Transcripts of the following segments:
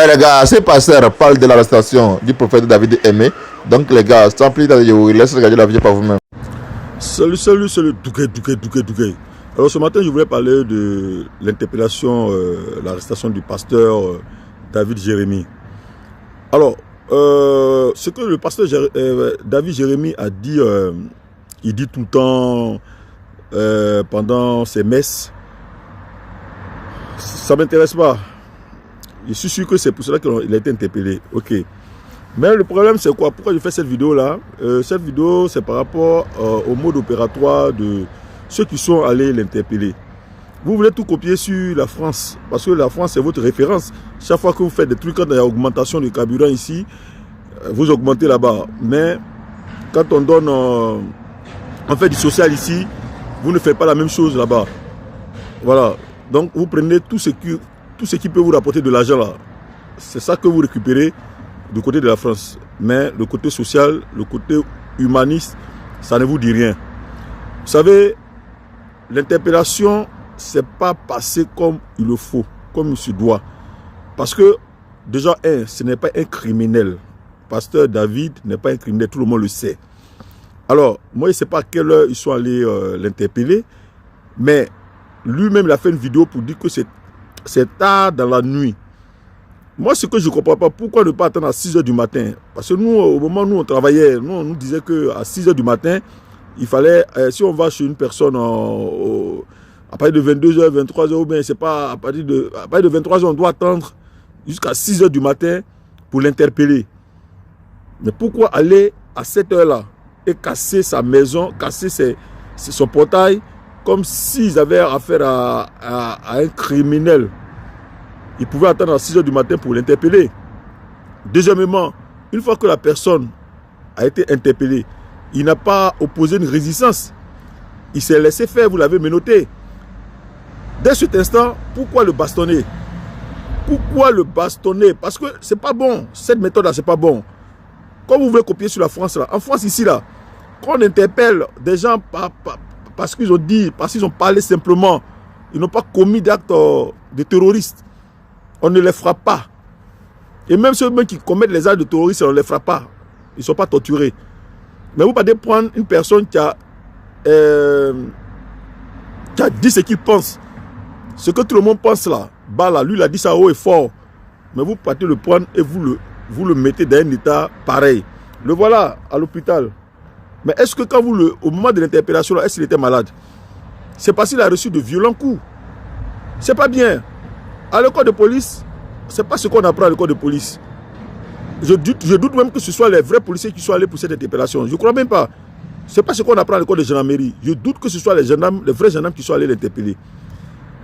les gars, ces pasteurs parlent de l'arrestation du prophète David Aimé. Donc les gars, sans plus tarder, je vous laisse regarder la vidéo par vous-même. Salut Touquet. Alors ce matin, je voulais parler de l'interpellation, l'arrestation du pasteur David Jérémy. Alors, ce que le pasteur David Jérémy a dit, il dit tout le temps pendant ses messes, ça ne m'intéresse pas. Je suis sûr que c'est pour cela qu'il a été interpellé. Ok. Mais le problème, c'est quoi? Pourquoi je fais cette vidéo-là? Cette vidéo, c'est par rapport au mode opératoire de ceux qui sont allés l'interpeller. Vous voulez tout copier sur la France, parce que la France, c'est votre référence. Chaque fois que vous faites des trucs, quand il y a augmentation du carburant ici, vous augmentez là-bas. Mais quand on donne, on fait du social ici, vous ne faites pas la même chose là-bas. Voilà. Donc, vous prenez tout ce qui peut vous rapporter de l'argent là. C'est ça que vous récupérez du côté de la France. Mais le côté social, le côté humaniste, ça ne vous dit rien. Vous savez, l'interpellation, c'est pas passé comme il le faut, comme il se doit. Parce que, déjà, ce n'est pas un criminel. Pasteur David n'est pas un criminel, tout le monde le sait. Alors, moi, je ne sais pas à quelle heure ils sont allés l'interpeller, mais lui-même, il a fait une vidéo pour dire que c'est tard dans la nuit. Moi, ce que je ne comprends pas, pourquoi ne pas attendre à 6 h du matin? Parce que nous, au moment où on travaillait, on nous disait qu'à 6 h du matin, il fallait, si on va chez une personne à partir de 22 h, 23 h, ou bien c'est pas à partir de 23 h, on doit attendre jusqu'à 6 h du matin pour l'interpeller. Mais pourquoi aller à cette heure-là et casser sa maison, casser son portail, comme s'ils avaient affaire à un criminel? Ils pouvaient attendre à 6 h du matin pour l'interpeller. Deuxièmement, une fois que la personne a été interpellée, il n'a pas opposé une résistance. Il s'est laissé faire, vous l'avez menotté. Dès cet instant, pourquoi le bastonner? Pourquoi le bastonner? Parce que c'est pas bon. Cette méthode-là, c'est pas bon. Quand vous voulez copier sur la France, là, en France, ici, là, quand on interpelle des gens parce qu'ils ont dit, parce qu'ils ont parlé simplement, ils n'ont pas commis d'actes de terroristes, on ne les frappe pas. Et même ceux qui commettent les actes de terrorisme, on ne les frappe pas. Ils ne sont pas torturés. Mais vous pouvez prendre une personne qui a dit ce qu'il pense. Ce que tout le monde pense là, bah là, lui il a dit ça haut et fort. Mais vous partez le prendre et vous le mettez dans un état pareil. Le voilà à l'hôpital. Mais est-ce que quand au moment de l'interpellation, est-ce qu'il était malade? C'est parce qu'il a reçu de violents coups. C'est pas bien. À l'école de police, c'est pas ce qu'on apprend à l'école de police. Je doute même que ce soit les vrais policiers qui sont allés pour cette interpellation. Je ne crois même pas. Ce n'est pas ce qu'on apprend à l'école de gendarmerie. Je doute que ce soit les vrais gendarmes qui sont allés l'interpeller.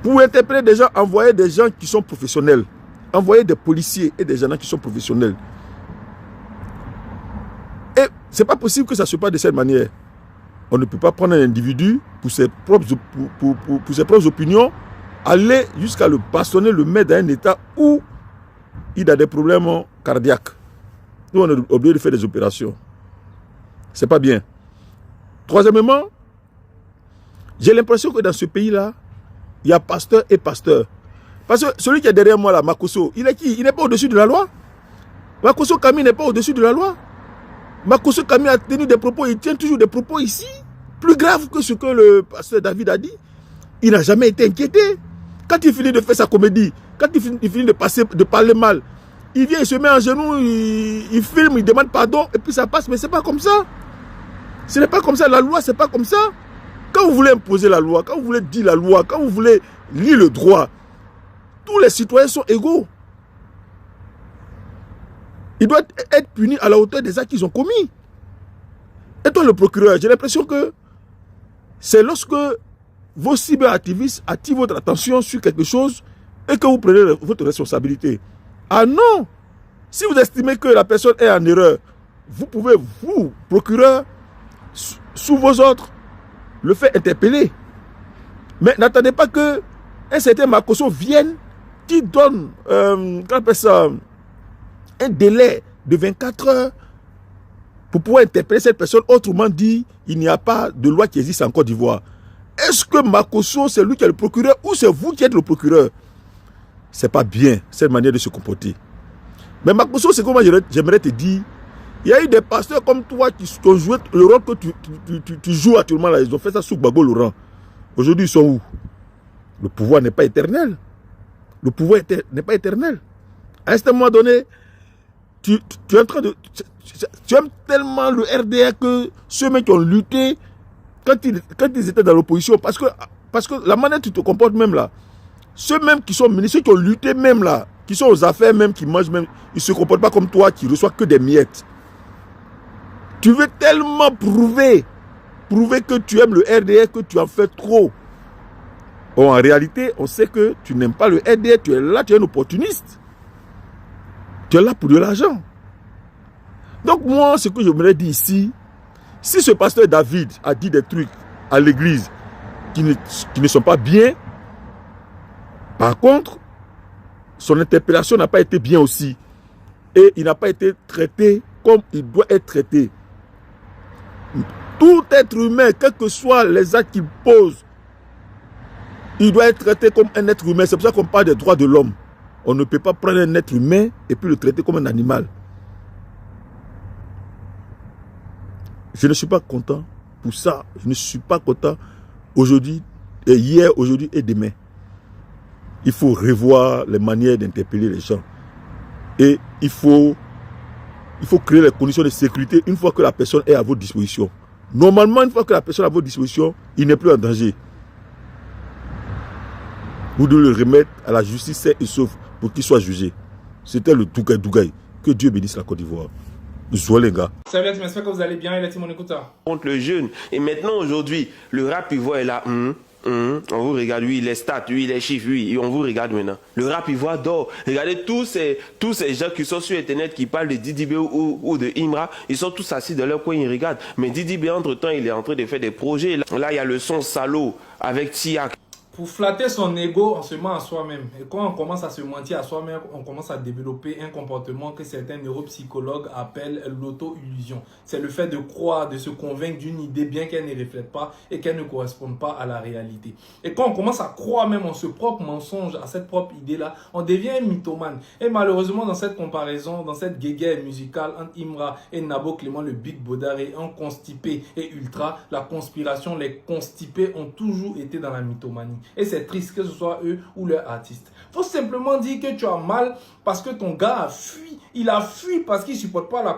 Pour interpeller des gens, envoyez des gens qui sont professionnels. Envoyez des policiers et des gendarmes qui sont professionnels. Et ce n'est pas possible que ça se passe de cette manière. On ne peut pas prendre un individu pour ses propres opinions, aller jusqu'à le bastonner, le mettre dans un état où il a des problèmes cardiaques. Nous, on est obligé de faire des opérations. Ce n'est pas bien. Troisièmement, j'ai l'impression que dans ce pays-là, il y a pasteur et pasteur. Parce que celui qui est derrière moi, là, Makosso, il est qui? Il n'est pas au-dessus de la loi. Makosso Kami n'est pas au-dessus de la loi. Makosso Kami a tenu des propos, il tient toujours des propos ici, plus graves que ce que le pasteur David a dit. Il n'a jamais été inquiété. Quand il finit de faire sa comédie, quand il finit de parler mal, il vient, il se met en genoux, il filme, il demande pardon, et puis ça passe. Mais ce n'est pas comme ça. Ce n'est pas comme ça. La loi, ce n'est pas comme ça. Quand vous voulez imposer la loi, quand vous voulez dire la loi, quand vous voulez lire le droit, tous les citoyens sont égaux. Ils doivent être punis à la hauteur des actes qu'ils ont commis. Et toi, le procureur, j'ai l'impression que c'est lorsque vos cyberactivistes attirent votre attention sur quelque chose et que vous prenez votre responsabilité. Ah non! Si vous estimez que la personne est en erreur, vous pouvez, vous, procureur, sous vos ordres, le faire interpeller. Mais n'attendez pas que un certain Makosso vienne qui donne un délai de 24 heures pour pouvoir interpeller cette personne. Autrement dit, il n'y a pas de loi qui existe en Côte d'Ivoire. Est-ce que Makosso, c'est lui qui est le procureur ou c'est vous qui êtes le procureur? Ce n'est pas bien, cette manière de se comporter. Mais Makosso, c'est comment j'aimerais te dire. Il y a eu des pasteurs comme toi qui ont joué le rôle que tu joues actuellement là. Ils ont fait ça sous Gbagbo Laurent. Aujourd'hui, ils sont où? Le pouvoir n'est pas éternel. Le pouvoir n'est pas éternel. À un certain moment donné, tu es en train de... Tu aimes tellement le RDR que ceux qui ont lutté quand ils étaient dans l'opposition, parce que la manière dont tu te comportes même là, ceux même qui sont ministres, ceux qui ont lutté même là, qui sont aux affaires même, qui mangent même, ils ne se comportent pas comme toi, qui reçoivent que des miettes. Tu veux tellement prouver que tu aimes le RDR, que tu en fais trop. Bon, en réalité, on sait que tu n'aimes pas le RDR, tu es là, tu es un opportuniste. Tu es là pour de l'argent. Donc moi, ce que je voudrais dire ici, si ce pasteur David a dit des trucs à l'église qui ne sont pas bien, par contre, son interpellation n'a pas été bien aussi. Et il n'a pas été traité comme il doit être traité. Tout être humain, quels que soient les actes qu'il pose, il doit être traité comme un être humain. C'est pour ça qu'on parle des droits de l'homme. On ne peut pas prendre un être humain et puis le traiter comme un animal. Je ne suis pas content pour ça. Je ne suis pas content aujourd'hui, et hier, aujourd'hui et demain. Il faut revoir les manières d'interpeller les gens. Et il faut créer les conditions de sécurité une fois que la personne est à votre disposition. Normalement, une fois que la personne est à votre disposition, il n'est plus en danger. Vous devez le remettre à la justice saine et sauve pour qu'il soit jugé. C'était le Dougaï. Que Dieu bénisse la Côte d'Ivoire. Zoé les gars. Salut à tous, j'espère que vous allez bien. Et là, c'est mon écouteur. Contre le jeune. Et maintenant, aujourd'hui, le rap ivoire est là. On vous regarde, oui, les stats, oui, les chiffres, oui, et on vous regarde maintenant. Le rap ivoire dort. Regardez tous ces gens qui sont sur Internet qui parlent de Didi B ou de Imra. Ils sont tous assis dans leur coin, ils regardent. Mais Didi B, entre-temps, il est en train de faire des projets. Là, il y a le son salaud avec Tiak. Pour flatter son ego, on se ment à soi-même. Et quand on commence à se mentir à soi-même, on commence à développer un comportement que certains neuropsychologues appellent l'auto-illusion. C'est le fait de croire, de se convaincre d'une idée bien qu'elle ne reflète pas et qu'elle ne corresponde pas à la réalité. Et quand on commence à croire même en ce propre mensonge, à cette propre idée-là, on devient un mythomane. Et malheureusement, dans cette comparaison, dans cette guéguerre musicale entre Imra et Nabo Clément, le Big Bodaré, un constipé et ultra, la conspiration, les constipés ont toujours été dans la mythomanie. Et c'est triste que ce soit eux ou leurs artistes. Faut simplement dire que tu as mal parce que ton gars a fui. Il a fui parce qu'il ne supporte pas la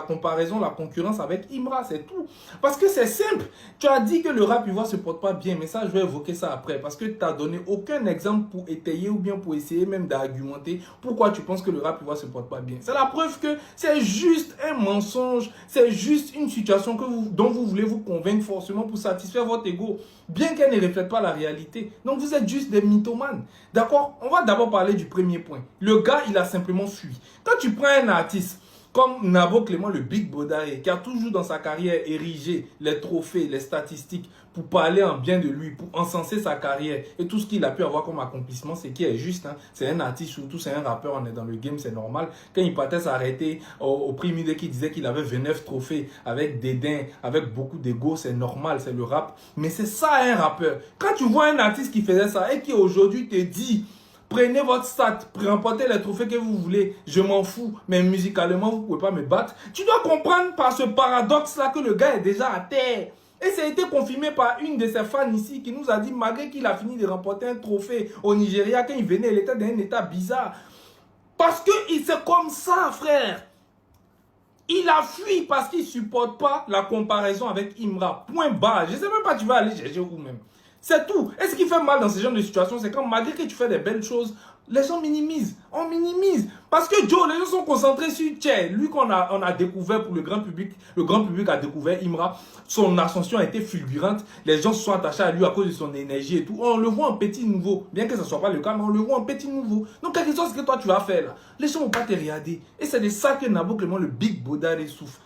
comparaison, la concurrence avec Imra, c'est tout. Parce que c'est simple. Tu as dit que le rap ivoire ne se porte pas bien, mais ça, je vais évoquer ça après. Parce que tu n'as donné aucun exemple pour étayer ou bien pour essayer même d'argumenter pourquoi tu penses que le rap ivoire ne se porte pas bien. C'est la preuve que c'est juste un mensonge, c'est juste une situation dont vous voulez vous convaincre forcément pour satisfaire votre ego, bien qu'elle ne reflète pas la réalité. Donc vous êtes juste des mythomanes. D'accord? On va d'abord parler du premier point. Le gars, il a simplement fui. Quand tu prends un artiste comme Nabo Clément, le Big Bodaré, qui a toujours dans sa carrière érigé les trophées, les statistiques, pour parler en bien de lui, pour encenser sa carrière et tout ce qu'il a pu avoir comme accomplissement, c'est qui est juste. Hein. C'est un artiste, surtout c'est un rappeur, on est dans le game, c'est normal. Quand il partait s'arrêter au prix Midé qui disait qu'il avait 29 trophées avec dédain, avec beaucoup d'ego, c'est normal, c'est le rap. Mais c'est ça un rappeur. Quand tu vois un artiste qui faisait ça et qui aujourd'hui te dit... Prenez votre stat, remportez les trophées que vous voulez, je m'en fous, mais musicalement, vous ne pouvez pas me battre. Tu dois comprendre par ce paradoxe-là que le gars est déjà à terre. Et ça a été confirmé par une de ses fans ici qui nous a dit, malgré qu'il a fini de remporter un trophée au Nigeria, quand il venait, il était dans un état bizarre. Parce que c'est comme ça, frère. Il a fui parce qu'il ne supporte pas la comparaison avec Imra. Point barre. Je ne sais même pas tu vas aller chercher où même. C'est tout. Et ce qui fait mal dans ce genre de situation, c'est quand malgré que tu fais des belles choses, les gens minimisent. On minimise. Parce que Joe, les gens sont concentrés sur Tché. Lui qu'on a découvert pour le grand public. Le grand public a découvert Imra. Son ascension a été fulgurante. Les gens se sont attachés à lui à cause de son énergie et tout. On le voit en petit nouveau. Bien que ce ne soit pas le cas, mais on le voit en petit nouveau. Donc, quelque chose que toi tu vas faire là. Les gens ne vont pas te regarder. Et c'est de ça que Nabo Clément, le Big Bodaré, souffre.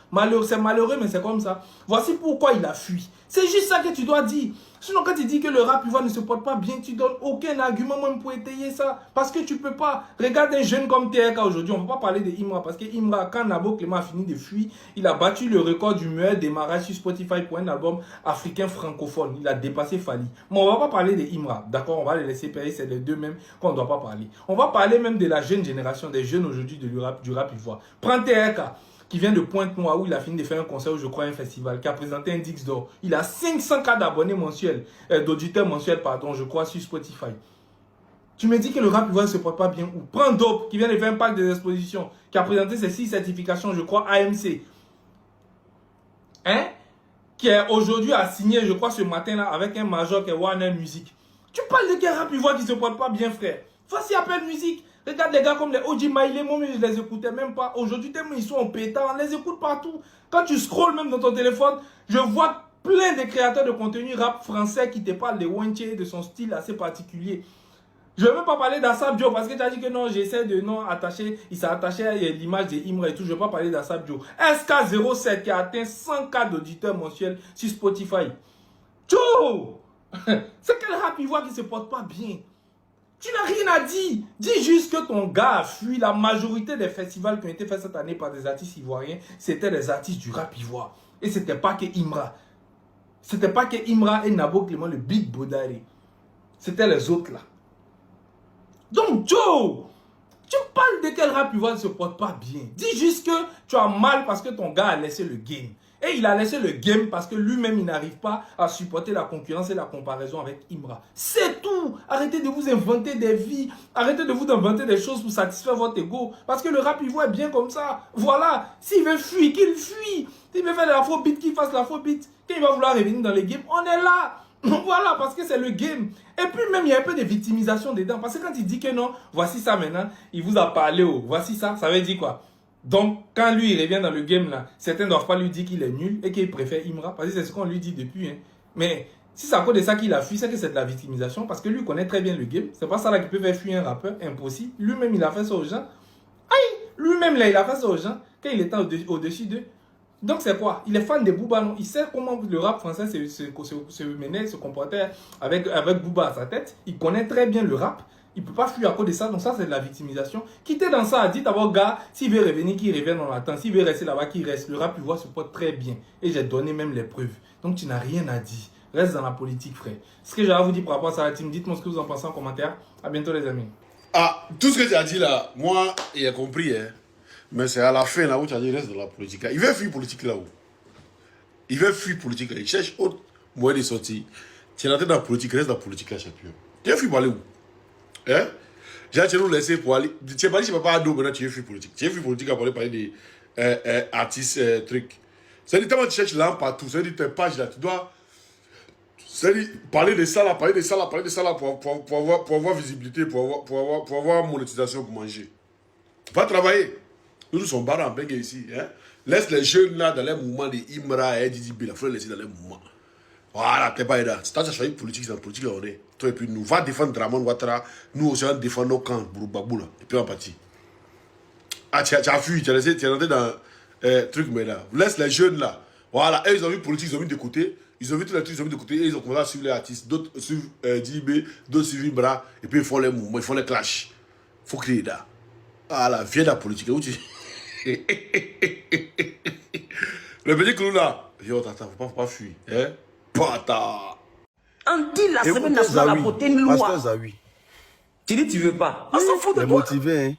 C'est malheureux, mais c'est comme ça. Voici pourquoi il a fui. C'est juste ça que tu dois dire. Sinon, quand tu dis que le rap ivoire ne se porte pas bien, tu donnes aucun argument même pour étayer ça. Parce que tu peux pas. Regarde un jeune comme TRK aujourd'hui. On ne va pas parler de Imra. Parce que Imra, quand Nabo Clément a fini de fuir, il a battu le record du meilleur démarrage sur Spotify pour un album africain francophone. Il a dépassé Fali. Mais on ne va pas parler de Imra. D'accord, on va les laisser payer. C'est les deux mêmes qu'on ne doit pas parler. On va parler même de la jeune génération, des jeunes aujourd'hui du rap ivoire. Prends TRK, qui vient de Pointe-Noire, où il a fini de faire un concert, je crois, un festival, qui a présenté un Dix d'or. Il a 500 cas d'abonnés mensuels, d'auditeurs mensuels, pardon, je crois, sur Spotify. Tu me dis que le rap ivoire ne se porte pas bien où? Prends Dope, qui vient de faire un parc des expositions, qui a présenté ses 6 certifications, je crois, AMC. Hein? Qui est aujourd'hui a signé, je crois, ce matin-là, avec un major qui est Warner Music. Tu parles de quel rap ivoire qui ne se porte pas bien, frère? Voici Apple Music. Regarde les gars comme les OG Maïlé, moi je les écoutais même pas. Aujourd'hui, tellement ils sont en pétard, on les écoute partout. Quand tu scrolles même dans ton téléphone, je vois plein de créateurs de contenu rap français qui te parlent de Wenche, de son style assez particulier. Je ne veux même pas parler d'Assab Joe parce que tu as dit que non, j'essaie de non attacher, il s'est attaché à l'image de Imra et tout. Je ne veux pas parler d'Assab Joe. SK07 qui a atteint 100K d'auditeurs mensuels sur Spotify. Joe! C'est quel rap ivoire qui ne se porte pas bien? Tu n'as rien à dire. Dis juste que ton gars a fui. La majorité des festivals qui ont été faits cette année par des artistes ivoiriens, c'était des artistes du rap ivoire. Et ce n'était pas que Imra. C'était pas que Imra et Nabo Clément, le Big Bodari. C'était les autres là. Donc Joe, tu parles de quel rap ivoire ne se porte pas bien. Dis juste que tu as mal parce que ton gars a laissé le game. Et il a laissé le game parce que lui-même, il n'arrive pas à supporter la concurrence et la comparaison avec Imra. C'est tout. Arrêtez de vous inventer des vies. Arrêtez de vous inventer des choses pour satisfaire votre ego. Parce que le rap ivoire est bien comme ça. Voilà. S'il veut fuir, qu'il fuit. S'il veut faire de l'afrobeat, qu'il fasse l'afrobeat. Quand il va vouloir revenir dans les games, on est là. Voilà, parce que c'est le game. Et puis même, il y a un peu de victimisation dedans. Parce que quand il dit que non, voici ça maintenant, il vous a parlé, oh, voici ça, ça veut dire quoi? Donc, quand lui, il revient dans le game, là, certains ne doivent pas lui dire qu'il est nul et qu'il préfère Imra. Parce que c'est ce qu'on lui dit depuis. Hein. Mais si c'est à cause de ça qu'il a fui, c'est que c'est de la victimisation. Parce que lui connaît très bien le game. C'est pas ça là qui peut faire fuir un rappeur. Impossible. Lui-même, il a fait ça aux gens. Aïe! Lui-même, là, il a fait ça aux gens quand il était au-dessus d'eux. Donc, c'est quoi? Il est fan de Booba, non? Il sait comment le rap français se menait, se comportait avec Booba à sa tête. Il connaît très bien le rap. Il ne peut pas fuir à cause de ça. Donc ça, c'est de la victimisation. Quittez dans ça. Dites d'abord, gars, s'il veut revenir, qu'il revienne, on l'attend. S'il veut rester là-bas, qu'il reste. Le rap, il voit se porte très bien. Et j'ai donné même les preuves. Donc tu n'as rien à dire. Reste dans la politique, frère. Ce que j'ai à vous dire par rapport à ça, la team, dites-moi ce que vous en pensez en commentaire. À bientôt, les amis. Ah, tout ce que tu as dit là, moi, j'ai compris. Hein. Mais c'est à la fin là où tu as dit reste dans la politique. Là. Il veut fuir politique là-haut. Il veut fuir politique là. Il cherche autre moyen de sortir. Tu es rentré dans la politique, reste dans la politique là, champion. Tu veux fuir pour aller où? Hein? J'ai nous laissé pour aller. Tu n'es pas dit, je ne peux pas ado, maintenant tu veux fuir politique. Tu veux fuir politique à parler des artistes, trucs. C'est-à-dire, tellement tu cherches là partout. C'est-à-dire, tes pages là, tu dois. C'est-à-dire, parler de ça là, parler de ça là, parler de ça là pour avoir visibilité, pour avoir monétisation pour manger. Va travailler. Nous sommes barres en Bengue ici. Hein? Laisse les jeunes là dans les mouvements de Imra et Didi B. Il faut les laisser dans les mouvements. Voilà, t'es pas là. Si tu as choisi politique, dans la politique, on est. Toi, et puis nous, va défendre Draman Ouattara. Nous aussi, on défend nos camps, Bourou-Babou, là. Et puis on partit. Ah, tu as fui, tu es rentré dans truc, mais là. Laisse les jeunes là. Voilà, eux, ils ont vu politique, ils ont mis de côté. Ils ont vu tous les trucs, ils ont mis de côté. Et ils ont commencé à suivre les artistes. D'autres suivent Didi, d'autres suivent Imra. Et puis ils font les mouvements, ils font les clashs. Il faut créer là. Voilà, viens de la politique. Où tu. Le petit clou là. Yo, tata, faut pas fuir. Hein? Pata. On dit la semaine nationale a voté une loi. Pasteur Zawi. Tu dis tu veux pas. On s'en fout de Les toi. motiver, hein.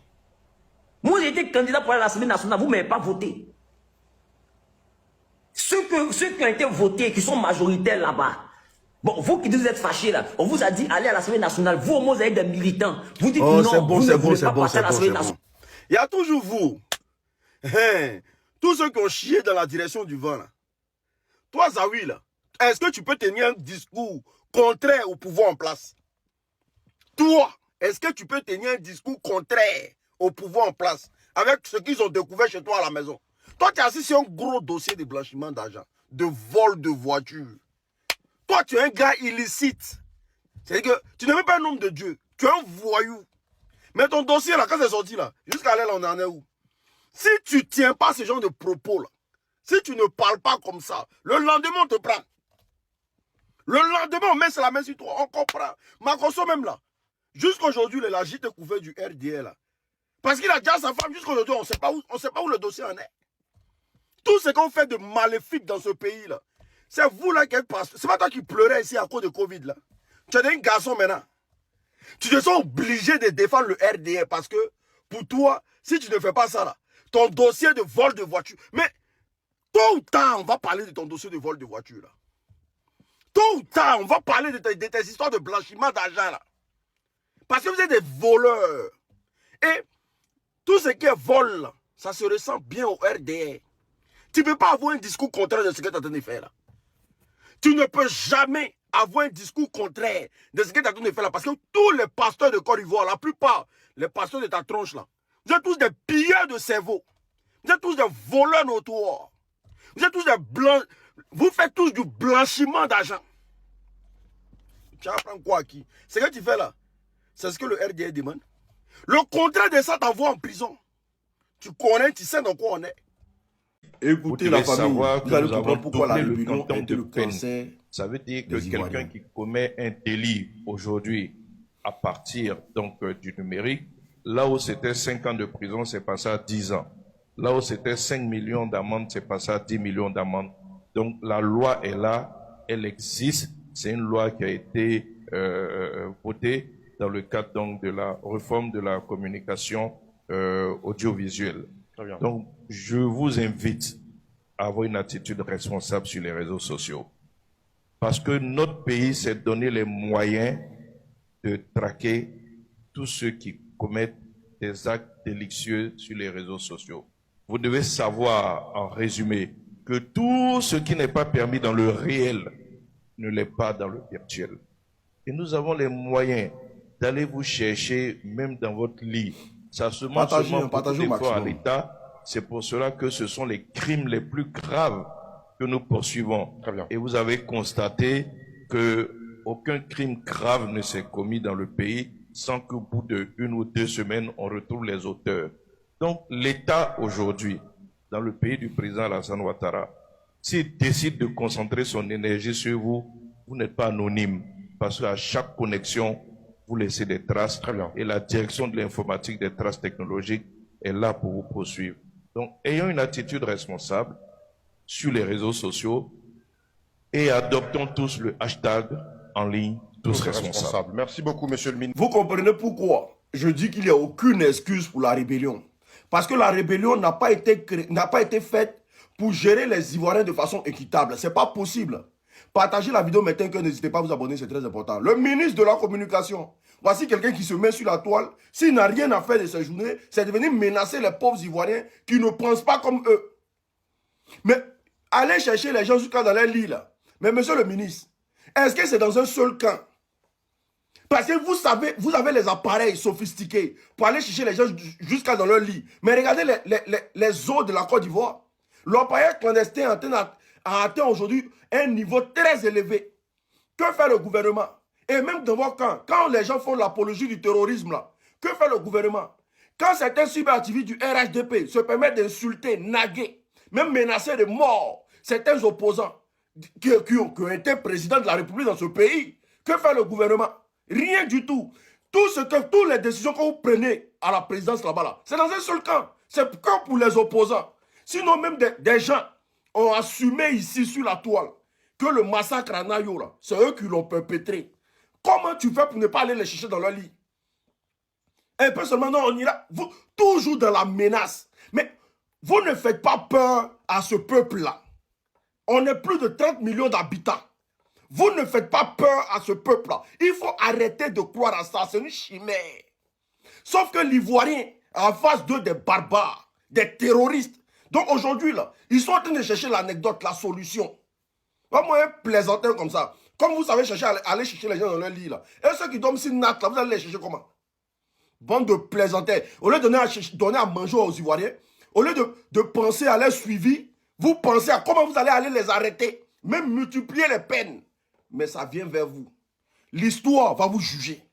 Moi j'ai été candidat pour aller à la semaine nationale, vous ne m'avez pas voté. Ceux qui ont été votés, qui sont majoritaires là-bas. Bon, vous qui vous êtes fâchés là, on vous a dit allez à la semaine nationale. Vous au moins vous avez des militants. Vous dites Oh, non, c'est bon, vous ne c'est bon, voulez c'est pas bon, passer à c'est la bon, semaine c'est nationale. bon. Il y a toujours vous. Hein, tous ceux qui ont chié dans la direction du vent là. Toi, Zawi là, est-ce que tu peux tenir un discours contraire au pouvoir en place? Toi, est-ce que tu peux tenir un discours contraire au pouvoir en place avec ce qu'ils ont découvert chez toi à la maison? Toi, tu es assis sur un gros dossier de blanchiment d'argent, de vol de voiture. Toi, tu es un gars illicite. C'est-à-dire que tu n'es même pas un homme de Dieu. Tu es un voyou. Mais ton dossier, là, quand c'est sorti, là, jusqu'à là, on en est où? Si tu ne tiens pas ce genre de propos, là, si tu ne parles pas comme ça, le lendemain, on te prend. Le lendemain, on met la main sur toi, on comprend. Makosso même là, jusqu'à aujourd'hui, il a gîte couvert du RDL là. Parce qu'il a déjà sa femme, jusqu'à aujourd'hui, on ne sait pas où le dossier en est. Tout ce qu'on fait de maléfique dans ce pays là, c'est vous là qui êtes pas. C'est pas toi qui pleurais ici à cause de Covid là. Tu es un garçon maintenant. Tu te sens obligé de défendre le RDL parce que pour toi, si tu ne fais pas ça là, ton dossier de vol de voiture, mais tôt ou tard, on va parler de ton dossier de vol de voiture là. Tôt ou tard, on va parler de tes histoires de blanchiment d'argent là. Parce que vous êtes des voleurs. Et tout ce qui est vol là, ça se ressent bien au RDR. Tu ne peux pas avoir un discours contraire de ce que tu es en train de faire là. Tu ne peux jamais avoir un discours contraire de ce que tu es en train de faire là. Parce que tous les pasteurs de Côte d'Ivoire, la plupart, les pasteurs de ta tronche là, vous êtes tous des pilleurs de cerveau. Vous êtes tous des voleurs notoires. Vous êtes tous des blancs. Vous faites tous du blanchiment d'argent. Tu apprends quoi à qui? Ce que tu fais là, c'est ce que le RDR demande. Le contraire de ça t'envoie en prison. Tu connais, tu sais dans quoi on est. Écoutez la famille, vous allez comprendre pourquoi la rébellion est le cancer. Ça veut dire que quelqu'un qui commet un délit aujourd'hui à partir donc du numérique, là où c'était 5 ans de prison, c'est passé à 10 ans. Là où c'était 5 millions d'amendes, c'est passé à 10 millions d'amendes. Donc la loi est là, elle existe. C'est une loi qui a été votée dans le cadre donc de la réforme de la communication audiovisuelle. Donc, je vous invite à avoir une attitude responsable sur les réseaux sociaux. Parce que notre pays s'est donné les moyens de traquer tous ceux qui commettent des actes délictueux sur les réseaux sociaux. Vous devez savoir, en résumé, que tout ce qui n'est pas permis dans le réel ne l'est pas dans le virtuel. Et nous avons les moyens d'aller vous chercher même dans votre lit. Ça se montre seulement pour l'effort à l'État. C'est pour cela que ce sont les crimes les plus graves que nous poursuivons. Et vous avez constaté que aucun crime grave ne s'est commis dans le pays sans qu'au bout de 1 ou 2 semaines, on retrouve les auteurs. Donc l'État aujourd'hui, dans le pays du président Alassane Ouattara, s'il décide de concentrer son énergie sur vous, vous n'êtes pas anonyme. Parce qu'à chaque connexion, vous laissez des traces. Et la direction de l'informatique des traces technologiques est là pour vous poursuivre. Donc, ayons une attitude responsable sur les réseaux sociaux et adoptons tous le hashtag en ligne, tous responsables. Merci beaucoup, monsieur le ministre. Vous comprenez pourquoi je dis qu'il n'y a aucune excuse pour la rébellion. Parce que la rébellion n'a pas été faite pour gérer les Ivoiriens de façon équitable. Ce n'est pas possible. Partagez la vidéo maintenant, que n'hésitez pas à vous abonner, c'est très important. Le ministre de la Communication, voici quelqu'un qui se met sur la toile. S'il n'a rien à faire de ces journées, c'est de venir menacer les pauvres Ivoiriens qui ne pensent pas comme eux. Mais allez chercher les gens jusqu'à dans les lits là. Mais monsieur le ministre, est-ce que c'est dans un seul camp? Parce que vous avez les appareils sophistiqués pour aller chercher les gens jusqu'à dans leur lit. Mais regardez les eaux de la Côte d'Ivoire. L'appareil clandestin a atteint aujourd'hui un niveau très élevé. Que fait le gouvernement? Et même dans vos camps, quand les gens font l'apologie du terrorisme, là, que fait le gouvernement? Quand certains cyberactivistes du RHDP se permettent d'insulter, naguer, même menacer de mort certains opposants qui ont été présidents de la République dans ce pays, que fait le gouvernement? Rien du tout. Toutes les décisions que vous prenez à la présidence là-bas, là, c'est dans un seul camp. C'est que pour les opposants. Sinon, même des gens ont assumé ici sur la toile que le massacre à Nayo, c'est eux qui l'ont perpétré. Comment tu fais pour ne pas aller les chercher dans leur lit? Un peu seulement, non, on ira. Vous, toujours dans la menace. Mais vous ne faites pas peur à ce peuple-là. On est plus de 30 millions d'habitants. Vous ne faites pas peur à ce peuple-là. Il faut arrêter de croire à ça. C'est une chimère. Sauf que l'Ivoirien, en face d'eux, des barbares, des terroristes. Donc aujourd'hui, là, ils sont en train de chercher l'anecdote, la solution. Pas moi, plaisanter comme ça. Comme vous savez aller chercher les gens dans leur lit, là. Et ceux qui dorment si nat, là, vous allez les chercher comment? Bande de plaisanters. Au lieu de donner à manger aux Ivoiriens, au lieu de penser à leur suivi, vous pensez à comment vous allez les arrêter. Même multiplier les peines. Mais ça vient vers vous. L'histoire va vous juger.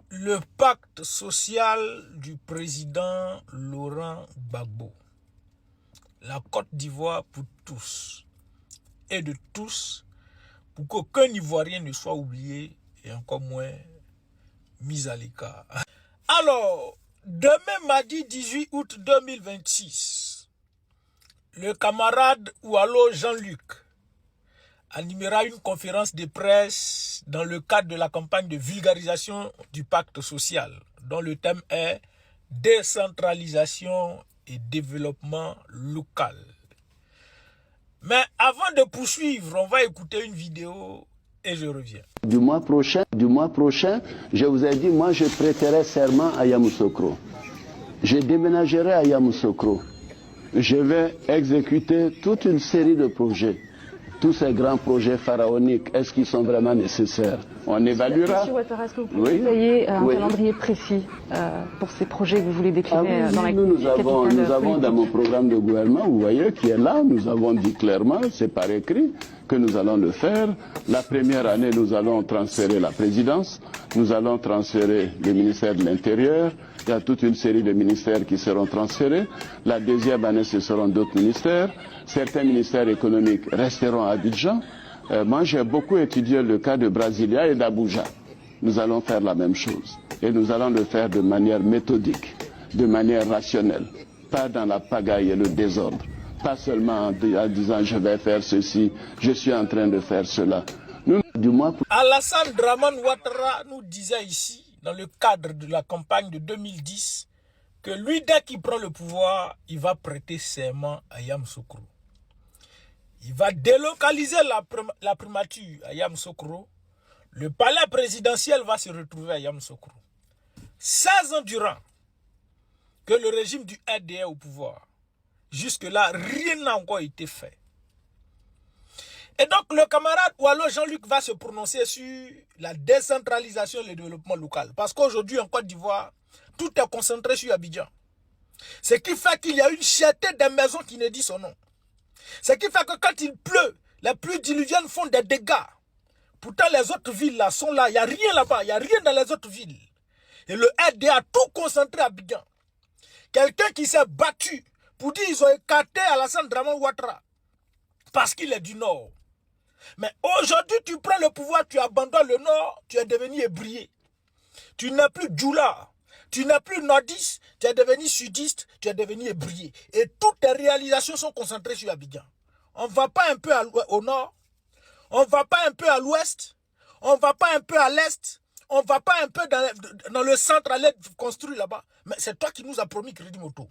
Le pacte social du président Laurent Gbagbo. La Côte d'Ivoire pour tous. Et de tous, pour qu'aucun Ivoirien ne soit oublié et encore moins mis à l'écart. Alors, demain mardi 18 août 2026, le camarade Oualo Jean-Luc animera une conférence de presse dans le cadre de la campagne de vulgarisation du pacte social, dont le thème est « décentralisation et développement local. Mais avant de poursuivre, on va écouter une vidéo et je reviens. Du mois prochain, je vous ai dit, moi je prêterai serment à Yamoussoukro. Je déménagerai à Yamoussoukro. Je vais exécuter toute une série de projets. Tous ces grands projets pharaoniques, est-ce qu'ils sont vraiment nécessaires? On évaluera. Monsieur Ouattara, est-ce que vous pouvez détailler un calendrier précis pour ces projets que vous voulez décliner dans la nous avons dans mon programme de gouvernement, vous voyez, qui est là, nous avons dit clairement, c'est par écrit, que nous allons le faire. La première année, nous allons transférer la présidence, nous allons transférer le ministère de l'Intérieur, il y a toute une série de ministères qui seront transférés. La deuxième année, ce seront d'autres ministères. Certains ministères économiques resteront à Abidjan. Moi, j'ai beaucoup étudié le cas de Brasilia et d'Abuja. Nous allons faire la même chose. Et nous allons le faire de manière méthodique, de manière rationnelle. Pas dans la pagaille et le désordre. Pas seulement en disant je vais faire ceci, je suis en train de faire cela. Alassane Dramane Ouattara nous disait ici, dans le cadre de la campagne de 2010, que lui, dès qu'il prend le pouvoir, il va prêter serment à Yamoussoukro. Il va délocaliser la primature à Yamoussoukro. Le palais présidentiel va se retrouver à Yamoussoukro. 16 ans durant que le régime du RDA est au pouvoir. Jusque-là, rien n'a encore été fait. Et donc, le camarade Ouallo Jean-Luc va se prononcer sur la décentralisation et le développement local. Parce qu'aujourd'hui, en Côte d'Ivoire, tout est concentré sur Abidjan. Ce qui fait qu'il y a une cherté des maisons qui ne dit son nom. Ce qui fait que quand il pleut, les pluies diluviennes font des dégâts. Pourtant, les autres villes là sont là. Il n'y a rien là-bas. Il n'y a rien dans les autres villes. Et le RDA a tout concentré à Abidjan. Quelqu'un qui s'est battu pour dire qu'ils ont écarté Alassane Dramane Ouattara parce qu'il est du Nord. Mais aujourd'hui, tu prends le pouvoir, tu abandonnes le Nord, tu es devenu ébrié. Tu n'es plus Djoula, tu n'es plus nordiste, tu es devenu sudiste, tu es devenu ébrié. Et toutes tes réalisations sont concentrées sur Abidjan. On ne va pas un peu au nord, on ne va pas un peu à l'ouest, on ne va pas un peu à l'est, on ne va pas un peu dans le centre à l'aide construit là-bas. Mais c'est toi qui nous as promis Crédit Moto.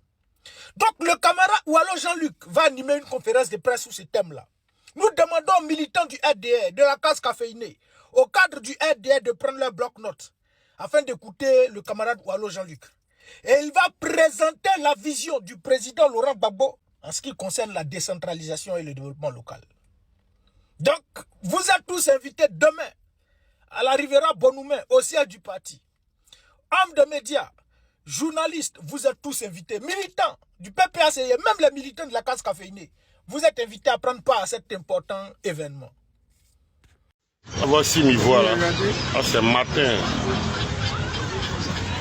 Donc le camarade Ouallo Jean-Luc va animer une conférence de presse sur ce thème-là. Nous demandons aux militants du RDR, de la case caféinée, au cadre du RDR de prendre leur bloc-notes afin d'écouter le camarade Ouallo Jean-Luc. Et il va présenter la vision du président Laurent Gbagbo en ce qui concerne la décentralisation et le développement local. Donc, vous êtes tous invités demain à la Riviera Bonhoumé, au siège du parti. Hommes de médias, journalistes, vous êtes tous invités. Militants du PPACI, même les militants de la case caféinée, vous êtes invités à prendre part à cet important événement. Voici Mivois là. Ah, c'est matin.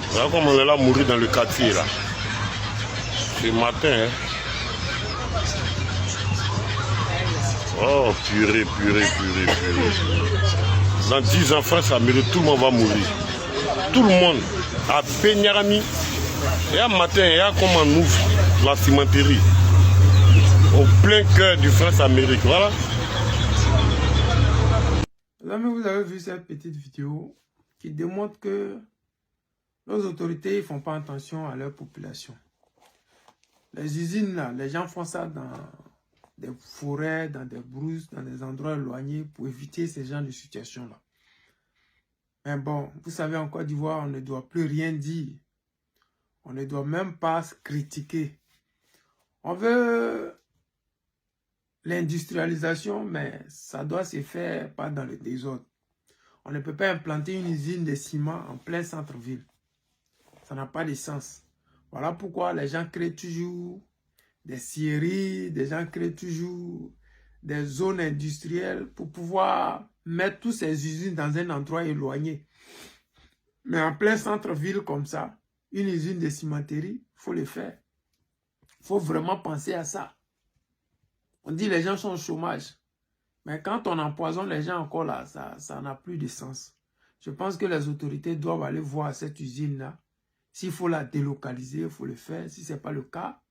Voilà comme on est là mourir dans le quartier là. C'est matin. Hein. Oh purée. Dans 10 ans, France, tout le monde va mourir. Tout le monde. À Peñarami. Et un matin, il y a comme on ouvre la cimenterie. Au plein cœur du France-Amérique, voilà. Là, vous avez vu cette petite vidéo qui démontre que nos autorités ne font pas attention à leur population. Les usines, là, les gens font ça dans des forêts, dans des brousses, dans des endroits éloignés pour éviter ce genre de situation-là. Mais bon, vous savez, en Côte d'Ivoire, on ne doit plus rien dire. On ne doit même pas se critiquer. On veut l'industrialisation, mais ça doit se faire pas dans le désordre. On ne peut pas implanter une usine de ciment en plein centre-ville. Ça n'a pas de sens. Voilà pourquoi les gens créent toujours des scieries, des gens créent toujours des zones industrielles pour pouvoir mettre toutes ces usines dans un endroit éloigné. Mais en plein centre-ville comme ça, une usine de cimenterie, il faut le faire. Il faut vraiment penser à ça. On dit les gens sont au chômage. Mais quand on empoisonne les gens encore là, ça n'a plus de sens. Je pense que les autorités doivent aller voir cette usine-là. S'il faut la délocaliser, il faut le faire. Si ce n'est pas le cas,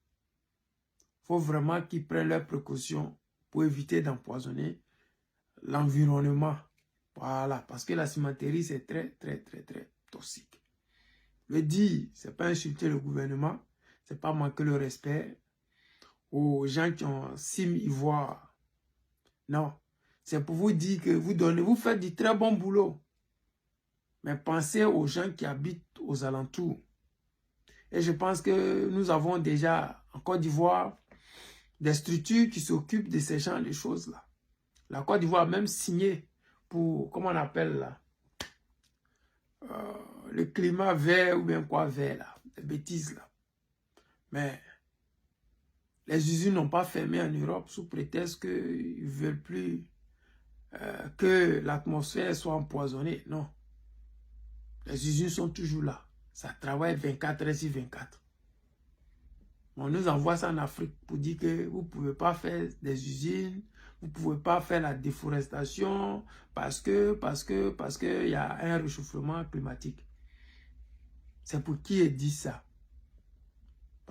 il faut vraiment qu'ils prennent leurs précautions pour éviter d'empoisonner l'environnement. Voilà, parce que la cimenterie, c'est très toxique. Le dire, c'est pas insulter le gouvernement, c'est pas manquer le respect aux gens qui ont sim ivoire. Non, c'est pour vous dire que vous faites du très bon boulot. Mais pensez aux gens qui habitent aux alentours. Et je pense que nous avons déjà en Côte d'Ivoire des structures qui s'occupent de ces genres de choses-là. La Côte d'Ivoire a même signé pour, comment on appelle là, le climat vert ou bien quoi vert là, des bêtises là. Mais les usines n'ont pas fermé en Europe sous prétexte qu'ils ne veulent plus que l'atmosphère soit empoisonnée. Non. Les usines sont toujours là. Ça travaille 24 heures sur 24. On nous envoie ça en Afrique pour dire que vous ne pouvez pas faire des usines, vous ne pouvez pas faire la déforestation parce que y a un réchauffement climatique. C'est pour qui est dit ça?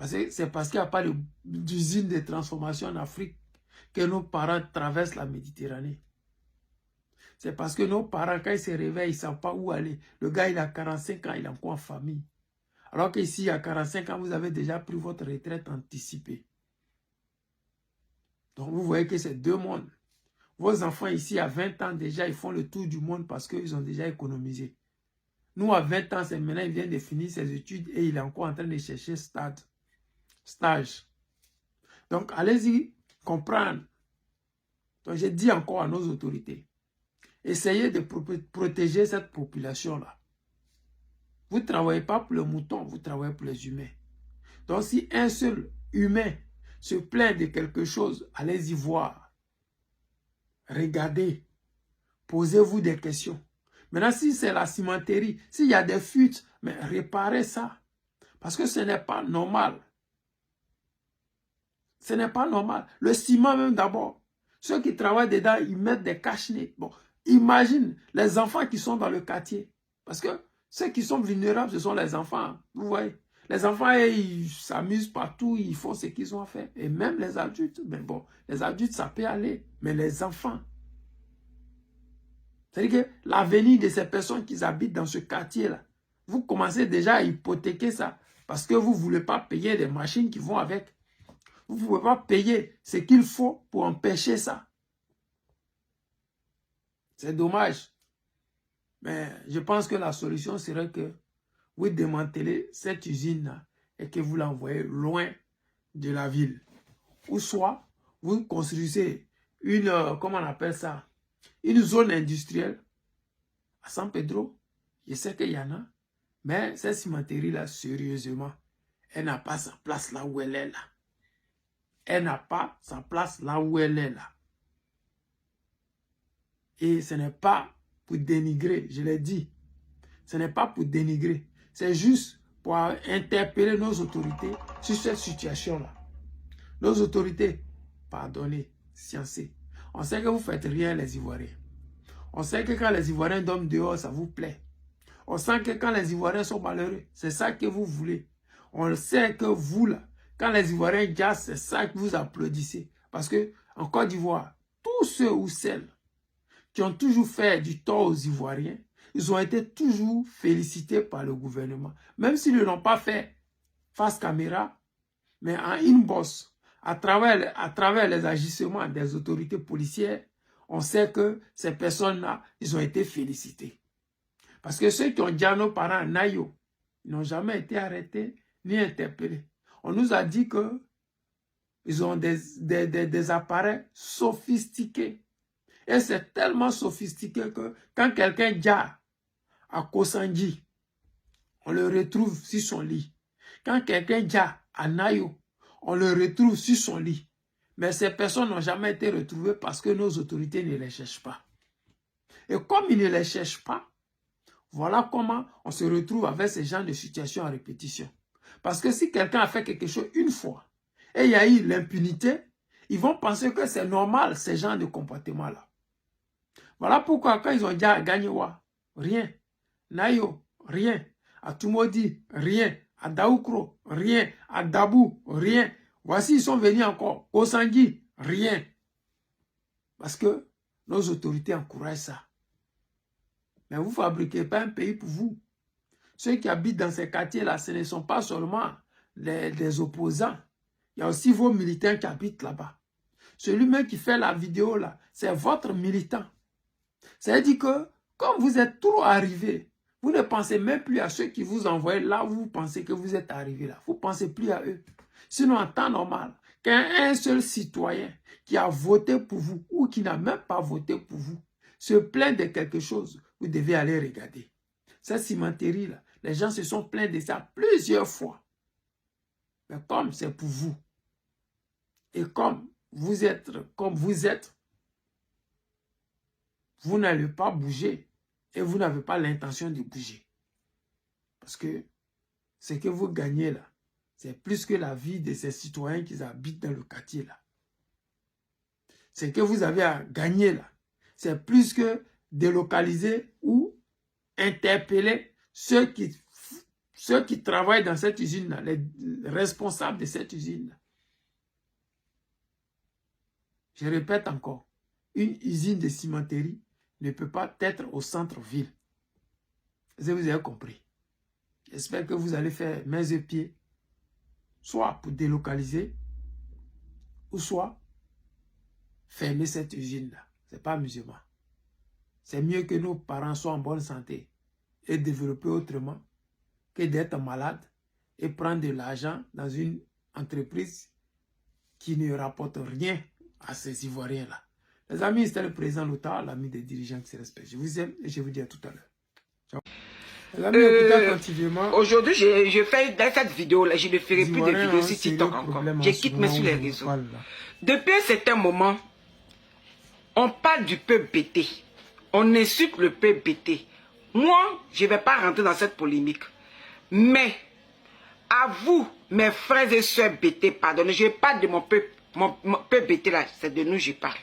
C'est parce qu'il n'y a pas d'usine de transformation en Afrique que nos parents traversent la Méditerranée. C'est parce que nos parents, quand ils se réveillent, ils ne savent pas où aller. Le gars, il a 45 ans, il est encore en famille. Alors qu'ici, à 45 ans, vous avez déjà pris votre retraite anticipée. Donc, vous voyez que c'est deux mondes. Vos enfants ici, à 20 ans, déjà, ils font le tour du monde parce qu'ils ont déjà économisé. Nous, à 20 ans, c'est maintenant, il vient de finir ses études et il est encore en train de chercher stage. Donc, allez-y comprendre. Donc, j'ai dit encore à nos autorités, essayez de protéger cette population-là. Vous ne travaillez pas pour le mouton, vous travaillez pour les humains. Donc, si un seul humain se plaint de quelque chose, allez-y voir. Regardez. Posez-vous des questions. Maintenant, si c'est la cimenterie, s'il y a des fuites, mais réparez ça. Parce que ce n'est pas normal. Ce n'est pas normal. Le ciment même d'abord. Ceux qui travaillent dedans, ils mettent des cache-nez. Bon, imagine les enfants qui sont dans le quartier. Parce que ceux qui sont vulnérables, ce sont les enfants. Vous voyez. Les enfants, ils s'amusent partout, ils font ce qu'ils ont à faire. Et même les adultes, mais bon, les adultes, ça peut aller. Mais les enfants. C'est-à-dire que l'avenir de ces personnes qui habitent dans ce quartier-là, vous commencez déjà à hypothéquer ça. Parce que vous ne voulez pas payer des machines qui vont avec. Vous ne pouvez pas payer ce qu'il faut pour empêcher ça. C'est dommage. Mais je pense que la solution serait que vous démantelez cette usine-là et que vous l'envoyez loin de la ville. Ou soit, vous construisez une, comment on appelle ça, une zone industrielle à San Pedro. Je sais qu'il y en a, mais cette cimenterie-là, sérieusement, elle n'a pas sa place là où elle est là. Elle n'a pas sa place là où elle est là. Et ce n'est pas pour dénigrer, je l'ai dit. Ce n'est pas pour dénigrer. C'est juste pour interpeller nos autorités sur cette situation-là. Nos autorités, pardonnez, sciencées. On sait que vous ne faites rien les Ivoiriens. On sait que quand les Ivoiriens dorment dehors, ça vous plaît. On sent que quand les Ivoiriens sont malheureux, c'est ça que vous voulez. On sait que vous, là, quand les Ivoiriens jazzent, c'est ça que vous applaudissez. Parce que en Côte d'Ivoire, tous ceux ou celles qui ont toujours fait du tort aux Ivoiriens, ils ont été toujours félicités par le gouvernement. Même s'ils ne l'ont pas fait face caméra, mais en inbox, à travers les agissements des autorités policières, on sait que ces personnes-là, ils ont été félicités. Parce que ceux qui ont dit à nos parents, Nayo, ils n'ont jamais été arrêtés ni interpellés. On nous a dit qu'ils ont des appareils sophistiqués. Et c'est tellement sophistiqué que quand quelqu'un dit à Kosanji, on le retrouve sur son lit. Quand quelqu'un dit à Nayo, on le retrouve sur son lit. Mais ces personnes n'ont jamais été retrouvées parce que nos autorités ne les cherchent pas. Et comme ils ne les cherchent pas, voilà comment on se retrouve avec ce genre de situation en répétition. Parce que si quelqu'un a fait quelque chose une fois et il y a eu l'impunité, ils vont penser que c'est normal, ce genre de comportement-là. Voilà pourquoi quand ils ont dit à Gagnewa, rien. Nayo, rien. À Tumodi, rien. À Daoukro, rien. À Dabou, rien. Voici, ils sont venus encore. Kosangi, rien. Parce que nos autorités encouragent ça. Mais vous ne fabriquez pas un pays pour vous. ceux qui habitent dans ces quartiers-là, ce ne sont pas seulement des opposants. Il y a aussi vos militants qui habitent là-bas. Celui-même qui fait la vidéo là, c'est votre militant. C'est-à-dire que, comme vous êtes trop arrivés, vous ne pensez même plus à ceux qui vous envoient là où vous pensez que vous êtes arrivés là. Vous ne pensez plus à eux. Sinon, en temps normal, qu'un seul citoyen qui a voté pour vous ou qui n'a même pas voté pour vous se plaint de quelque chose, vous devez aller regarder. Cette cimenterie là, les gens se sont plaints de ça plusieurs fois. Mais comme c'est pour vous, et comme vous êtes comme vous êtes, vous n'allez pas bouger et vous n'avez pas l'intention de bouger. Parce que ce que vous gagnez là, c'est plus que la vie de ces citoyens qui habitent dans le quartier là. Ce que vous avez à gagner là, c'est plus que délocaliser ou interpeller ceux qui travaillent dans cette usine là, les responsables de cette usine là. Je répète encore, une usine de cimenterie ne peut pas être au centre-ville. Vous avez compris. J'espère que vous allez faire mains et pieds, soit pour délocaliser, ou soit fermer cette usine-là. Ce n'est pas musulman. C'est mieux que nos parents soient en bonne santé et développer autrement que d'être malade et prendre de l'argent dans une entreprise qui ne rapporte rien à ces Ivoiriens-là. Les amis, c'était le président Lota, l'ami des dirigeants qui se respectent. Je vous aime et je vous dis à tout à l'heure. Ciao. Les amis, écoutez attentivement. Aujourd'hui, je fais dans cette vidéo-là, je ne ferai plus de vidéos sur TikTok encore. Je quitte mes sur les réseaux. Depuis un certain moment, on parle du peuple bêté. On insulte le peuple bêté. Moi, je ne vais pas rentrer dans cette polémique. Mais, à vous, mes frères et soeurs bêtés, pardonnez, je parle de mon peuple bêté là, c'est de nous je parle.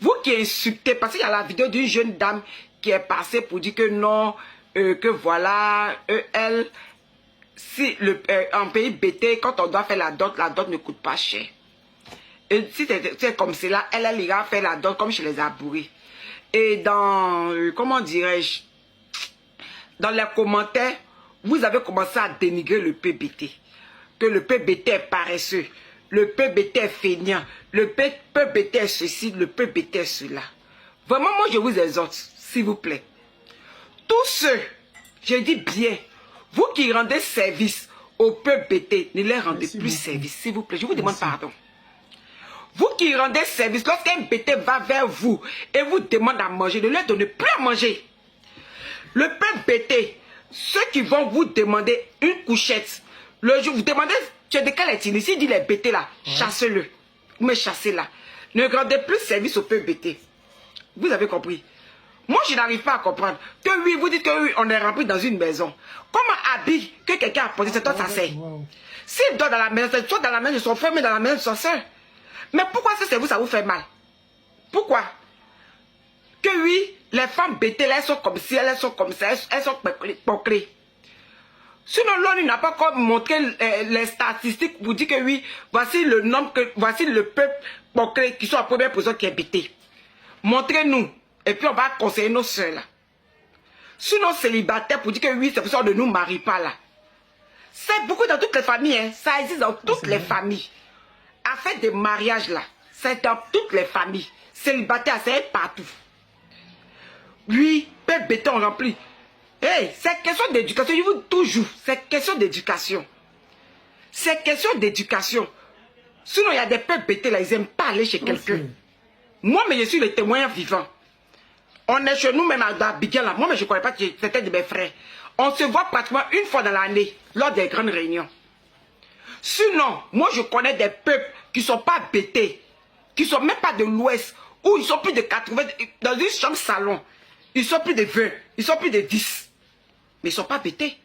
Vous qui insultez, parce qu'il y a la vidéo d'une jeune dame qui est passée pour dire que non, que voilà, elle, si en pays bêté, quand on doit faire la dot ne coûte pas cher. Et si c'est comme cela, elle ira faire la dot comme chez les abourés. Et dans, comment dirais-je, dans les commentaires, vous avez commencé à dénigrer le PBT. Que le PBT est paresseux, le PBT est feignant, le PBT est ceci, le PBT est cela. Vraiment, moi je vous exhorte, s'il vous plaît. Tous ceux, je dis bien, vous qui rendez service au PBT, ne les rendez plus service, s'il vous plaît. Je vous demande pardon. Vous qui rendez service, lorsqu'un BT va vers vous et vous demande à manger, ne leur donnez plus à manger. Le peuple BT, ceux qui vont vous demander une couchette, le jour vous demandez, tu es de quelle ethnie? S'il dit les BT là, chassez-le. Mais chassez là. Ne rendez plus service au peuple BT. Vous avez compris? Moi, je n'arrive pas à comprendre. Que oui, vous dites que oui, on est rempli dans une maison. Comment habille que quelqu'un a posé, c'est toi ça sert. S'il dort dans la maison, c'est soit dans la maison de son frère, mais dans la maison de son soeur. Mais pourquoi c'est vous, ça vous fait mal? Pourquoi? Que oui, les femmes bêtées, elles sont comme si, elles sont comme ça, elles sont poclées. Sinon, l'ONU n'a pas encore montré les statistiques pour dire que oui, voici le nombre, voici le peuple poclé qui sont en première position qui est bêté. Montrez-nous. Et puis on va conseiller nos soeurs là. Sinon, célibataires pour dire que oui, c'est pour ça qu'on ne nous marie pas là. C'est beaucoup dans toutes les familles, hein. Ça existe dans toutes les familles. À faire des mariages là, c'est dans toutes les familles. Célibataire, c'est partout. Oui, peuple béton rempli. Hey, c'est question d'éducation, je vous dis toujours, c'est question d'éducation. C'est question d'éducation. Sinon, il y a des peuples bêtés là, ils n'aiment pas aller chez quelqu'un. Moi, mais je suis le témoin vivant. On est chez nous même à Abidjan là. Moi, mais je ne connais pas certains de mes frères. On se voit pratiquement une fois dans l'année, lors des grandes réunions. Sinon, moi je connais des peuples qui ne sont pas bêtés, qui ne sont même pas de l'Ouest, où ils sont plus de 80, dans une chambre salon, ils sont plus de 20, ils sont plus de 10. Mais ils ne sont pas bêtés.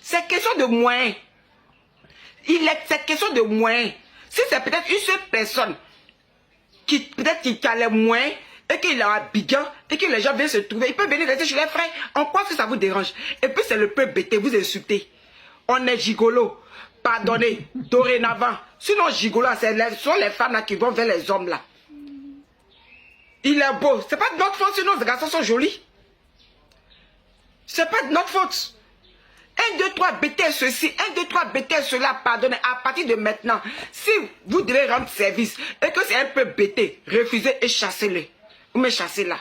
C'est question de moyens. C'est question de moyens. Si c'est peut-être une seule personne qui peut-être qui a les moyens et qu'il est à Abidjan et que les gens viennent se trouver, ils peuvent venir rester chez les frères. En quoi que ça vous dérange? Et puis c'est le peuple bêté, vous insultez. On est gigolo. Pardonnez, dorénavant. Sinon, gigolo, ce sont les femmes là qui vont vers les hommes là. Il est beau. C'est pas de notre faute, sinon les garçons sont jolis. C'est pas de notre faute. 1, 2, 3, BT ceci, 1, 2, 3, BT cela, pardonnez. À partir de maintenant, si vous devez rendre service et que c'est un peu BT, refusez et chassez-le. Vous me chassez là.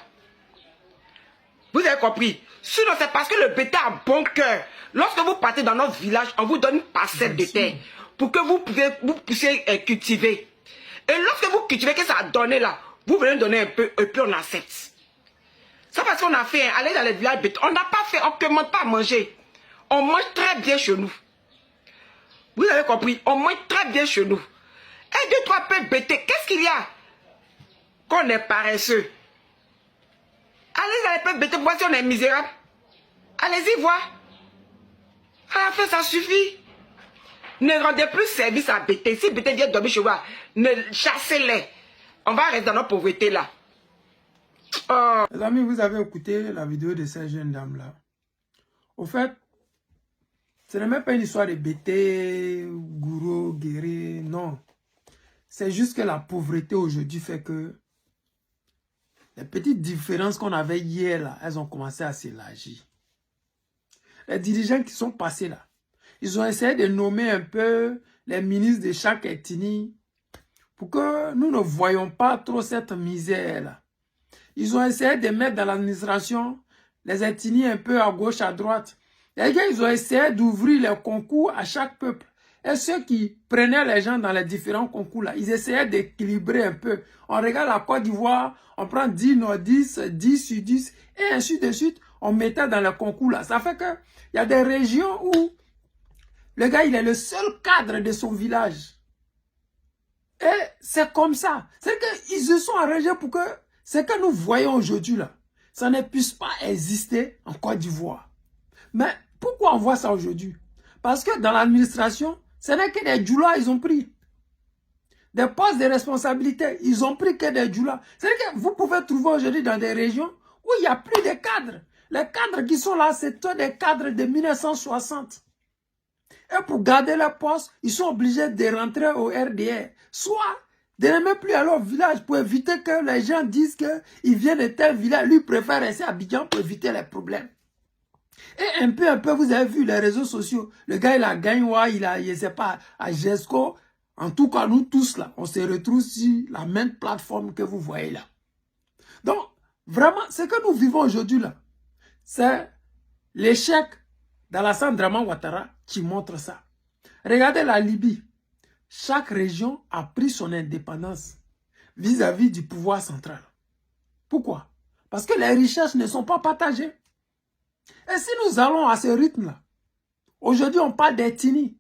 Vous avez compris? Sinon, c'est parce que le BT a bon cœur. Lorsque vous partez dans notre village, on vous donne une parcelle de terre pour que vous puissiez cultiver. Et lorsque vous cultivez, que ça a donné là, vous venez donner un peu et puis on accepte. C'est parce qu'on a fait, aller dans les villages, on n'a pas fait, on ne commande pas à manger. On mange très bien chez nous. Vous avez compris? On mange très bien chez nous. 1, 2, 3 peu BT, qu'est-ce qu'il y a? Qu'on est paresseux. Allez dans les peuples BT, voici on est misérable. Allez-y voir. À la fin, ça suffit. Ne rendez plus service à BT. Si BT vient dormir chez vous, ne chassez-les. On va rester dans notre pauvreté là. Oh. Les amis, vous avez écouté la vidéo de cette jeune dame-là. Au fait, ce n'est même pas une histoire de BT, gourou, guéri, non. C'est juste que la pauvreté aujourd'hui fait que les petites différences qu'on avait hier, là, elles ont commencé à s'élargir. Les dirigeants qui sont passés là, ils ont essayé de nommer un peu les ministres de chaque ethnie pour que nous ne voyions pas trop cette misère-là. Ils ont essayé de mettre dans l'administration les ethnies un peu à gauche, à droite. Les gars, ils ont essayé d'ouvrir les concours à chaque peuple. Et ceux qui prenaient les gens dans les différents concours là, ils essayaient d'équilibrer un peu. On regarde la Côte d'Ivoire, on prend 10 nordistes, 10 sudistes, et ainsi de suite, on mettait dans les concours là. Ça fait que il y a des régions où le gars, il est le seul cadre de son village. Et c'est comme ça. C'est qu'ils se sont arrangés pour que ce que nous voyons aujourd'hui là, ça ne puisse pas exister en Côte d'Ivoire. Mais pourquoi on voit ça aujourd'hui? Parce que dans l'administration, ce n'est que des djoulas ils ont pris. Des postes de responsabilité, ils ont pris que des djoulas. C'est-à-dire que vous pouvez trouver aujourd'hui dans des régions où il n'y a plus de cadres. Les cadres qui sont là, c'est tous des cadres de 1960. Et pour garder leur poste, ils sont obligés de rentrer au RDR. Soit de ne même plus aller au village pour éviter que les gens disent qu'ils viennent de tel village. Lui préfère rester à Abidjan pour éviter les problèmes. Et un peu, vous avez vu les réseaux sociaux. Le gars, il a gagné, il sait pas, à GESCO. En tout cas, nous tous là, on se retrouve sur la même plateforme que vous voyez là. Donc, vraiment, ce que nous vivons aujourd'hui là, c'est l'échec d'Alassane Draman Ouattara qui montre ça. Regardez la Libye. Chaque région a pris son indépendance vis-à-vis du pouvoir central. Pourquoi? Parce que les richesses ne sont pas partagées. Et si nous allons à ce rythme-là, aujourd'hui on parle d'ethnie,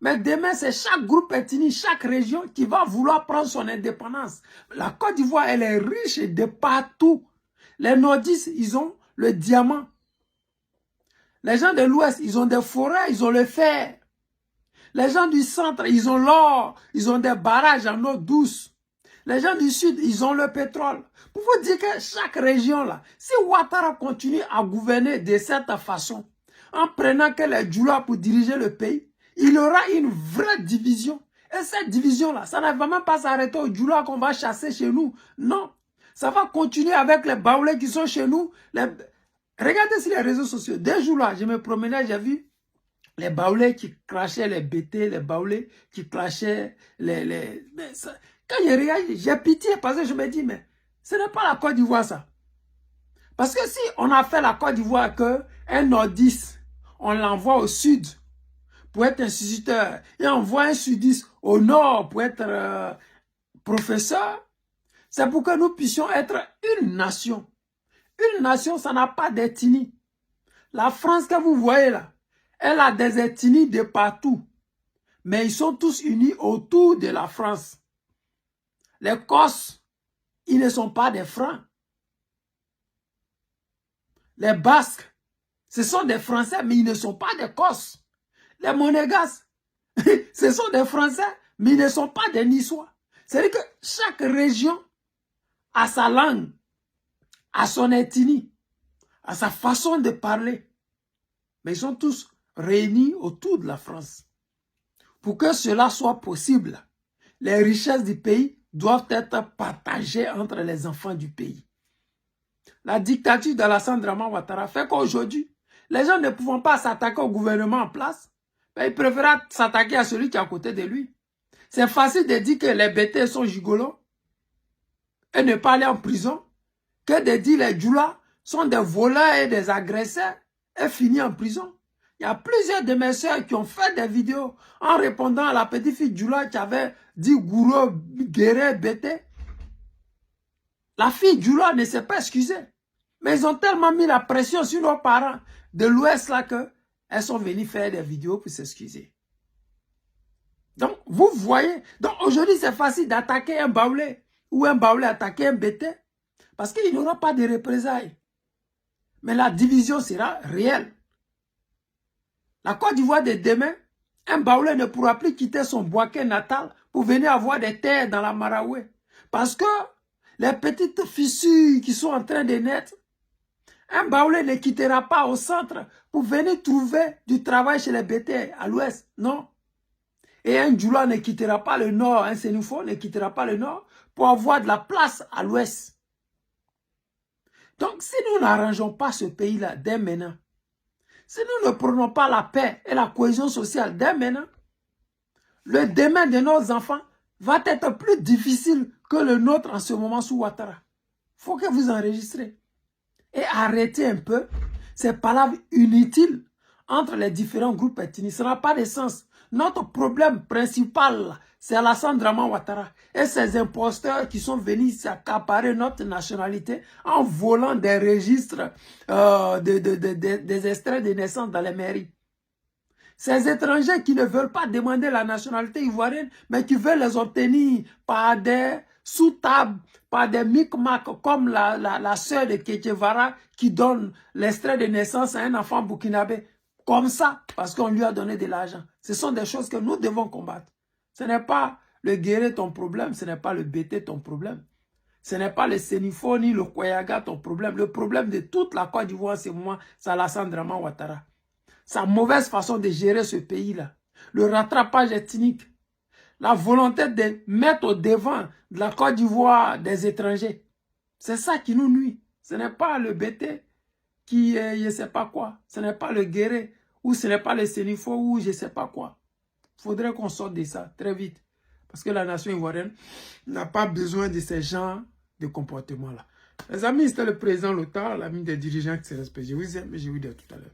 mais demain c'est chaque groupe ethnique, chaque région qui va vouloir prendre son indépendance. La Côte d'Ivoire, elle est riche de partout. Les nordistes, ils ont le diamant. Les gens de l'ouest, ils ont des forêts, ils ont le fer. Les gens du centre, ils ont l'or, ils ont des barrages en eau douce. Les gens du sud, ils ont le pétrole. Pour vous dire que chaque région là, si Ouattara continue à gouverner de cette façon, en prenant que les djoulas pour diriger le pays, il aura une vraie division. Et cette division là, ça ne va même pas s'arrêter aux djoulas qu'on va chasser chez nous. Non, ça va continuer avec les baoulés qui sont chez nous. Regardez sur les réseaux sociaux. Des jours là, je me promenais, j'ai vu les baoulés qui crachaient les BT, les baoulés qui crachaient les... Quand je regarde, j'ai pitié parce que je me dis, mais ce n'est pas la Côte d'Ivoire ça. Parce que si on a fait la Côte d'Ivoire qu'un nordiste, on l'envoie au sud pour être instituteur, et on envoie un sudiste au nord pour être professeur, c'est pour que nous puissions être une nation. Une nation, ça n'a pas d'ethnie. La France que vous voyez là, elle a des ethnies de partout. Mais ils sont tous unis autour de la France. Les Corses, ils ne sont pas des Francs. Les Basques, ce sont des Français, mais ils ne sont pas des Corses. Les Monégasques, ce sont des Français, mais ils ne sont pas des Niçois. C'est-à-dire que chaque région a sa langue, a son ethnie, a sa façon de parler. Mais ils sont tous réunis autour de la France. Pour que cela soit possible, les richesses du pays doivent être partagées entre les enfants du pays. La dictature d'Alassane Draman Ouattara fait qu'aujourd'hui, les gens ne pouvant pas s'attaquer au gouvernement en place, ben, il préfère s'attaquer à celui qui est à côté de lui. C'est facile de dire que les bêtés sont gigolos et ne pas aller en prison que de dire les djoulas sont des voleurs et des agresseurs et finir en prison. Il y a plusieurs de mes soeurs qui ont fait des vidéos en répondant à la petite fille djoula qui avait dit gourou, guéré, bêté. La fille djoula ne s'est pas excusée. Mais ils ont tellement mis la pression sur nos parents de l'Ouest là qu'elles sont venues faire des vidéos pour s'excuser. Donc, vous voyez, donc aujourd'hui c'est facile d'attaquer un baoulé ou un baoulé attaquer un bêté parce qu'il n'y aura pas de représailles. Mais la division sera réelle. La Côte d'Ivoire de demain, un baoulé ne pourra plus quitter son boaké natal pour venir avoir des terres dans la Maraoué. Parce que les petites fissures qui sont en train de naître, un baoulé ne quittera pas au centre pour venir trouver du travail chez les bêtés à l'ouest. Non. Et un djoula ne quittera pas le nord, un sénifo ne quittera pas le nord pour avoir de la place à l'ouest. Donc si nous n'arrangeons pas ce pays-là dès maintenant, si nous ne prenons pas la paix et la cohésion sociale dès maintenant, le demain de nos enfants va être plus difficile que le nôtre en ce moment sous Ouattara. Il faut que vous enregistrez. Et arrêtez un peu ces palabres inutiles entre les différents groupes ethniques. Ça n'a pas de sens. Notre problème principal, c'est Alassane Draman Ouattara et ces imposteurs qui sont venus s'accaparer notre nationalité en volant des registres, des extraits de naissance dans les mairies. Ces étrangers qui ne veulent pas demander la nationalité ivoirienne, mais qui veulent les obtenir par des sous-tables, par des micmacs, comme la sœur de Kétievara qui donne l'extrait de naissance à un enfant burkinabé. Comme ça, parce qu'on lui a donné de l'argent. Ce sont des choses que nous devons combattre. Ce n'est pas le guéré ton problème, ce n'est pas le bété ton problème. Ce n'est pas le Sénifo ni le Koyaga ton problème. Le problème de toute la Côte d'Ivoire, c'est moi, c'est Alassane Draman Ouattara. Sa mauvaise façon de gérer ce pays-là. Le rattrapage ethnique. La volonté de mettre au devant de la Côte d'Ivoire des étrangers. C'est ça qui nous nuit. Ce n'est pas le bété qui est je ne sais pas quoi. Ce n'est pas le guéré ou ce n'est pas le Sénifo ou je ne sais pas quoi. Il faudrait qu'on sorte de ça très vite. Parce que la nation ivoirienne n'a pas besoin de ces genres de comportements-là. Les amis, c'était le président Lothar, l'ami des dirigeants qui se respectent. Je vous aime et je vous dis à tout à l'heure.